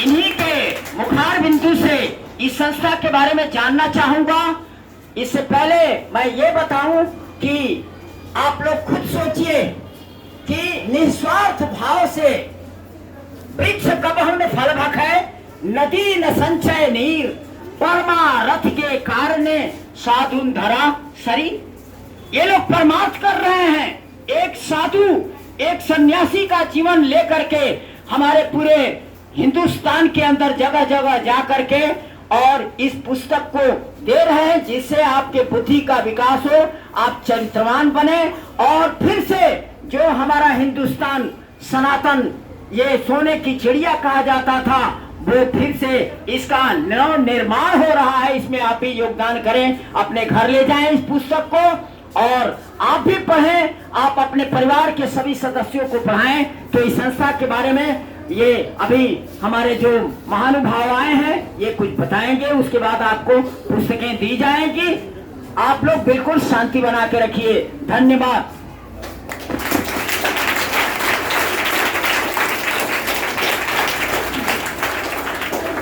इन्हीं के मुखार बिंदु से इस संस्था के बारे में जानना चाहूंगा। इससे पहले मैं ये बताऊं कि आप लोग खुद सोचिए कि निस्वार्थ भाव से वृक्ष कबहु न फल भखै, नदी न संचय नीर, परमारथ के कारण साधु धरा सरी। ये लोग परमार्थ कर रहे हैं। एक साधु, एक सन्यासी का जीवन लेकर के हमारे पूरे हिंदुस्तान के अंदर जगह जगह जा करके और इस पुस्तक को दे रहे हैं, जिससे आपके बुद्धि का विकास हो, आप चरित्रवान बने और फिर से जो हमारा हिंदुस्तान सनातन ये सोने की चिड़िया कहा जाता था, वो फिर से इसका नव निर्माण हो रहा है। इसमें आप भी योगदान करें, अपने घर ले जाएं इस पुस्तक को और आप भी पढ़ें, आप अपने परिवार के सभी सदस्यों को पढ़ाएं। तो इस संस्था के बारे में ये अभी हमारे जो महानुभाव आए हैं ये कुछ बताएंगे, उसके बाद आपको पुस्तकें दी जाएंगी। आप लोग बिल्कुल शांति बना के रखिए। धन्यवाद।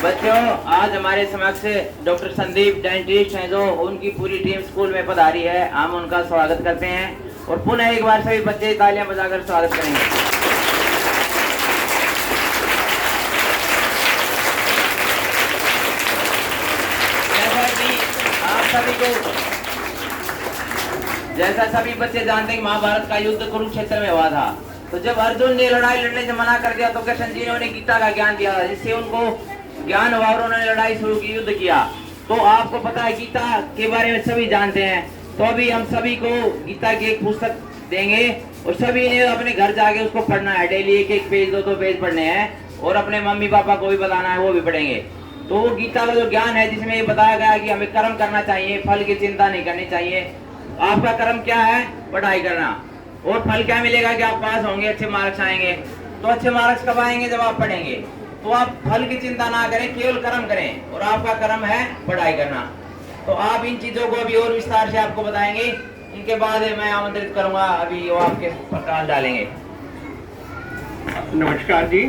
बच्चों, आज हमारे समक्ष डॉक्टर संदीप डेंटिस्ट हैं, जो उनकी पूरी टीम स्कूल में पधारी है। हम उनका स्वागत करते हैं और पुनः एक बार सभी बच्चे तालियां बजाकर स्वागत करेंगे। जैसा सभी बच्चे जानते हैं कि महाभारत का युद्ध कुरुक्षेत्र में हुआ था, तो जब अर्जुन ने लड़ाई लड़ने से मना कर दिया तो कृष्ण जी ने उन्हें गीता का ज्ञान दिया, जिससे उनको ज्ञान हुआ और उन्होंने लड़ाई शुरू की, युद्ध किया। तो आपको पता है गीता के बारे में सभी जानते हैं। तो अभी हम सभी को गीता की एक पुस्तक देंगे और सभी ने अपने घर जाके उसको पढ़ना है। डेली एक एक पेज, दो पेज पढ़ने हैं और अपने मम्मी पापा को भी बताना है, वो भी पढ़ेंगे। तो वो गीता का जो ज्ञान है, जिसमें ये बताया गया कि हमें कर्म करना चाहिए, फल की चिंता नहीं करनी चाहिए। आपका कर्म क्या है? पढ़ाई करना। और फल क्या मिलेगा कि आप पास होंगे, अच्छे मार्क्स आएंगे। तो अच्छे मार्क्स कब आएंगे? जब आप पढ़ेंगे। तो आप फल की चिंता ना करें, केवल कर्म करें, और आपका कर्म है पढ़ाई करना। तो आप इन चीजों को अभी और विस्तार से आपको बताएंगे। इनके बाद मैं आमंत्रित करूंगा, अभी वो आपके प्रकाश डालेंगे। नमस्कार जी,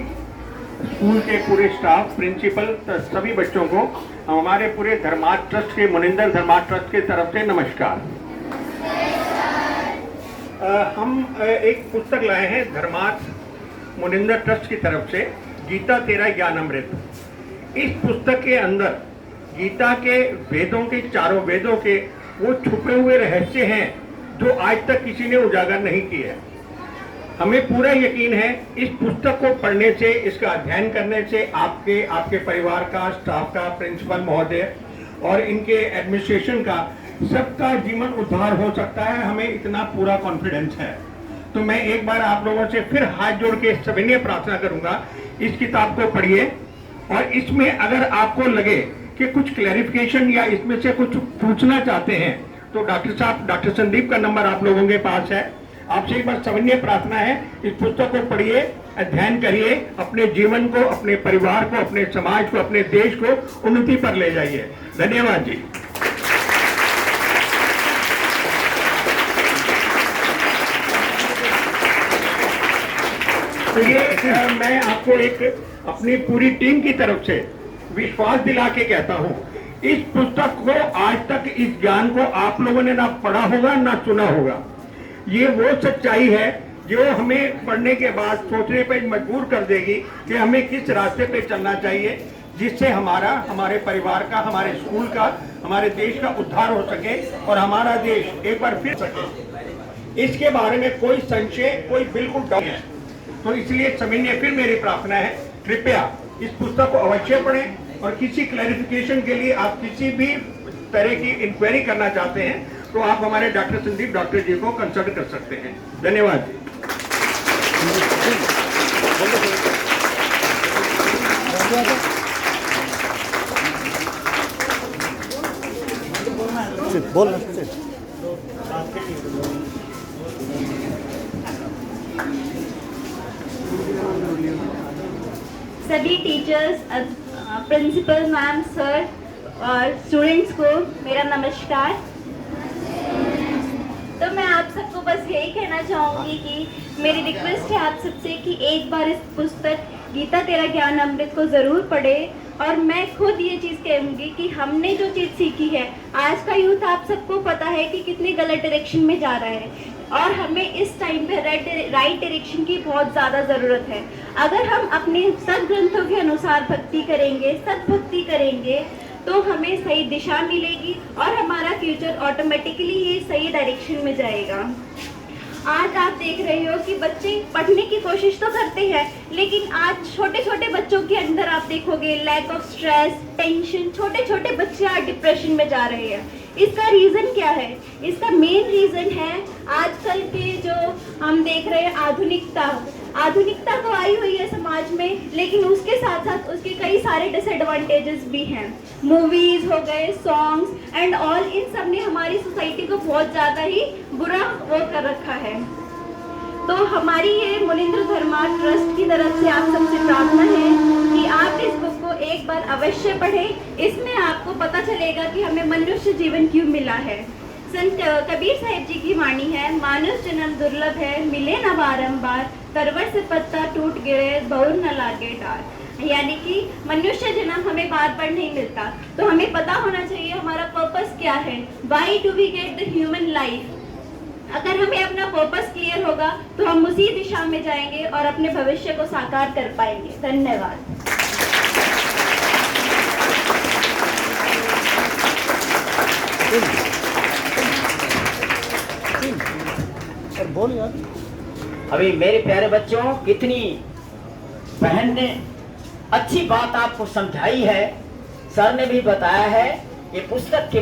स्कूल के पूरे स्टाफ, प्रिंसिपल, सभी बच्चों को हमारे पूरे धर्मार्थ ट्रस्ट के, मुनिंदर धर्मार्थ ट्रस्ट के तरफ से नमस्कार। हम एक पुस्तक लाए हैं धर्मार्थ मुनिंदर ट्रस्ट की तरफ से, गीता तेरा ज्ञान अमृत। इस पुस्तक के अंदर गीता के वेदों के, चारों वेदों के वो छुपे हुए रहस्य हैं जो आज तक किसी ने उजागर नहीं किए। हमें पूरा यकीन है इस पुस्तक को पढ़ने से, इसका अध्ययन करने से आपके परिवार का, स्टाफ का, प्रिंसिपल महोदय और इनके एडमिनिस्ट्रेशन का, सबका जीवन उद्धार हो सकता है। हमें इतना पूरा कॉन्फिडेंस है। तो मैं एक बार आप लोगों से फिर हाथ जोड़ के सविनय प्रार्थना करूंगा, इस किताब को पढ़िए और इसमें अगर आपको लगे कि कुछ क्लैरिफिकेशन या इसमें से कुछ पूछना चाहते हैं तो डॉक्टर साहब, डॉक्टर संदीप का नंबर आप लोगों के पास है। आपसे एक बार सविनय प्रार्थना है, इस पुस्तक को पढ़िए, अध्ययन करिए, अपने जीवन को, अपने परिवार को, अपने समाज को, अपने देश को उन्नति पर ले जाइए। धन्यवाद जी। तो ये मैं आपको एक अपनी पूरी टीम की तरफ से विश्वास दिला के कहता हूँ, इस पुस्तक को आज तक, इस ज्ञान को आप लोगों ने ना पढ़ा होगा ना सुना होगा। ये वो सच्चाई है जो हमें पढ़ने के बाद सोचने पर मजबूर कर देगी कि हमें किस रास्ते पे चलना चाहिए, जिससे हमारे परिवार का, हमारे स्कूल का, हमारे देश का उद्धार हो सके और हमारा देश एक बार फिर सके। इसके बारे में कोई संशय, कोई बिल्कुल डाउट है। तो इसलिए सविनय फिर मेरी प्रार्थना है, कृपया इस पुस्तक को अवश्य पढ़ें और किसी क्लैरिफिकेशन के लिए आप किसी भी तरह की इंक्वायरी करना चाहते हैं तो आप हमारे डॉक्टर संदीप डॉक्टर जी को कंसल्ट कर सकते हैं। धन्यवाद जी। सभी टीचर्स, प्रिंसिपल मैम, सर और स्टूडेंट्स को मेरा नमस्कार। तो मैं आप सबको बस यही कहना चाहूँगी कि मेरी रिक्वेस्ट है आप सबसे कि एक बार इस पुस्तक गीता तेरा ज्ञान अमृत को ज़रूर पढ़े। और मैं खुद ये चीज़ कहूँगी कि हमने जो चीज़ सीखी है, आज का यूथ आप सबको पता है कि कितनी गलत डायरेक्शन में जा रहा है, और हमें इस टाइम पे राइट डायरेक्शन की बहुत ज़्यादा ज़रूरत है। अगर हम अपने सद्ग्रंथों के अनुसार भक्ति करेंगे, सद्भक्ति करेंगे, तो हमें सही दिशा मिलेगी और हमारा फ्यूचर ऑटोमेटिकली ये सही डायरेक्शन में जाएगा। आज आप देख रहे हो कि बच्चे पढ़ने की कोशिश तो करते हैं, लेकिन आज छोटे छोटे बच्चों के अंदर आप देखोगे लैक ऑफ स्ट्रेस, टेंशन, छोटे छोटे बच्चे आज डिप्रेशन में जा रहे हैं। इसका रीज़न क्या है? इसका मेन रीज़न है आजकल के जो हम देख रहे हैं आधुनिकता तो आई हुई है समाज में, लेकिन उसके साथ साथ उसके कई सारे डिसएडवांटेजेस भी हैं। मूवीज़ हो गए, सॉन्ग्स एंड ऑल, इन सब ने हमारी सोसाइटी को बहुत ज़्यादा ही बुरा वो कर रखा है। तो हमारी ये मुनिंद्र धर्मा ट्रस्ट की तरफ से आप सबसे प्रार्थना है कि आप इस बुक को एक बार अवश्य पढ़ें। इसमें आपको पता चलेगा कि हमें मनुष्य जीवन क्यों मिला है। संत कबीर साहिब जी की वाणी है, मानुष जन्म दुर्लभ है, मिले न बारंबार, तरवर से पत्ता टूट गिरे, बहुर न लागे डार। यानी कि मनुष्य जन्म हमें बार बार नहीं मिलता, तो हमें पता होना चाहिए हमारा पर्पस क्या है। Why do we get the human life? अगर हमें अपना पर्पस क्लियर होगा तो हम उसी दिशा में जाएंगे और अपने भविष्य को साकार कर पाएंगे। धन्यवाद। बोल यार। अभी मेरे प्यारे बच्चों, कितनी बहन ने अच्छी बात आपको समझाई है, सर ने भी बताया है। ये पुस्तक के